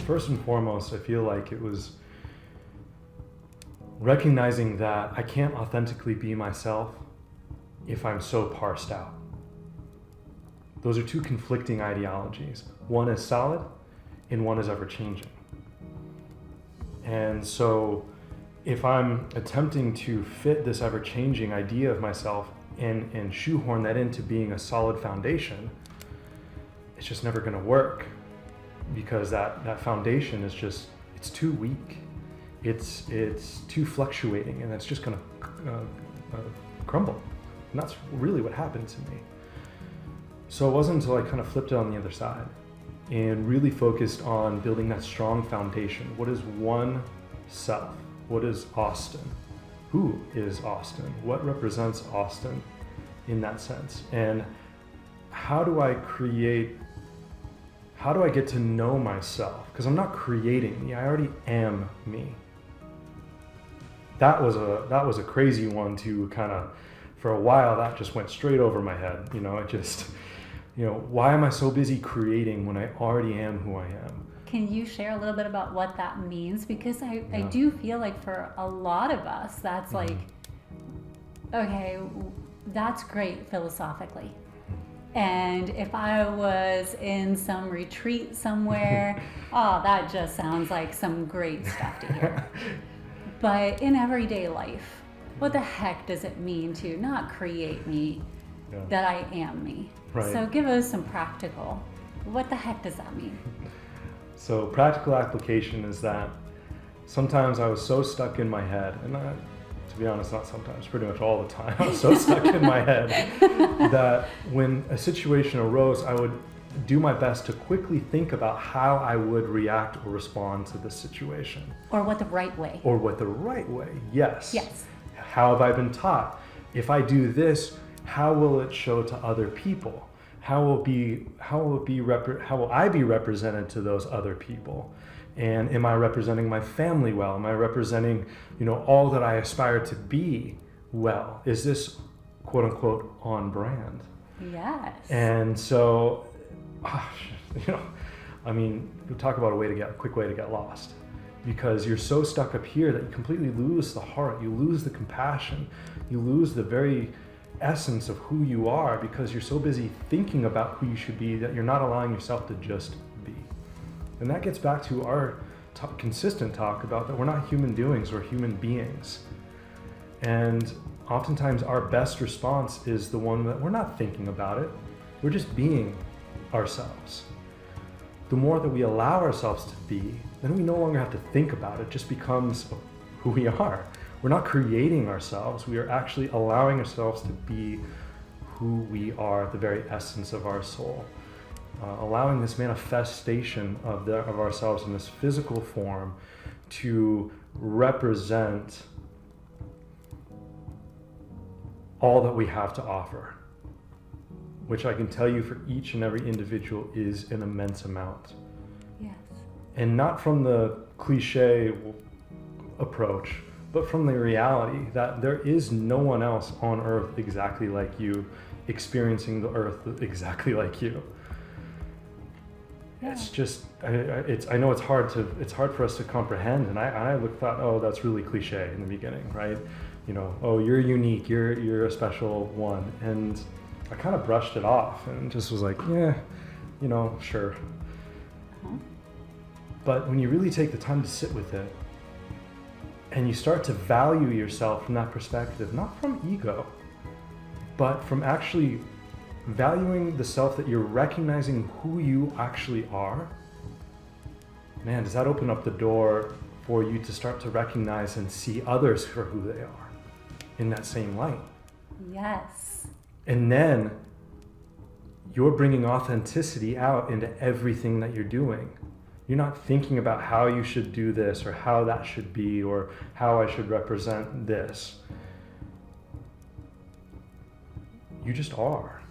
first and foremost, I feel like it was recognizing that I can't authentically be myself if I'm so parsed out. Those are two conflicting ideologies. One is solid and one is ever changing. And so if I'm attempting to fit this ever changing idea of myself and shoehorn that into being a solid foundation, it's just never going to work, because that foundation is just, it's too weak. It's too fluctuating, and it's just going to crumble. And that's really what happened to me. So it wasn't until I kind of flipped it on the other side and really focused on building that strong foundation. What is one self? What is Austin? Who is Austin? What represents Austin in that sense? And how do I get to know myself? Because I'm not creating me, I already am me. That was a crazy one to kind of, for a while, that just went straight over my head. It just, why am I so busy creating when I already am who I am? Can you share a little bit about what that means? Because I do feel like for a lot of us, that's like, okay, that's great philosophically. And if I was in some retreat somewhere, that just sounds like some great stuff to hear. But in everyday life, what the heck does it mean to not create me, that I am me? Right. So give us some practical, what the heck does that mean? So practical application is that sometimes I was so stuck in my head, and to be honest, not sometimes, pretty much all the time, I was so stuck in my head that when a situation arose, I would do my best to quickly think about how I would react or respond to the situation. Or what the right way. Or what the right way, yes. Yes. How have I been taught? If I do this, how will it show to other people? How will I be represented to those other people? And am I representing my family well? Am I representing, all that I aspire to be well? Is this quote unquote on brand? Yes. And so, we talk about a quick way to get lost, because you're so stuck up here that you completely lose the heart, you lose the compassion, you lose the very essence of who you are, because you're so busy thinking about who you should be that you're not allowing yourself to just be. And that gets back to our consistent talk about that we're not human doings, we're human beings. And oftentimes our best response is the one that we're not thinking about it, we're just being ourselves. The more that we allow ourselves to be, then we no longer have to think about it, it just becomes who we are. We're not creating ourselves, we are actually allowing ourselves to be who we are, the very essence of our soul. Allowing this manifestation of ourselves in this physical form to represent all that we have to offer, which I can tell you for each and every individual is an immense amount. Yes. And not from the cliche approach, but from the reality that there is no one else on earth exactly like you, experiencing the earth exactly like you. Yeah. It's just, I know it's hard for us to comprehend, and I thought, oh, that's really cliche in the beginning, right? Oh, you're unique, you're a special one, and I kind of brushed it off and just was like, yeah, sure. Uh-huh. But when you really take the time to sit with it, and you start to value yourself from that perspective, not from ego, but from actually valuing the self that you're recognizing who you actually are, man, does that open up the door for you to start to recognize and see others for who they are in that same light. Yes. And then you're bringing authenticity out into everything that you're doing. You're not thinking about how you should do this or how that should be or how I should represent this. You just are.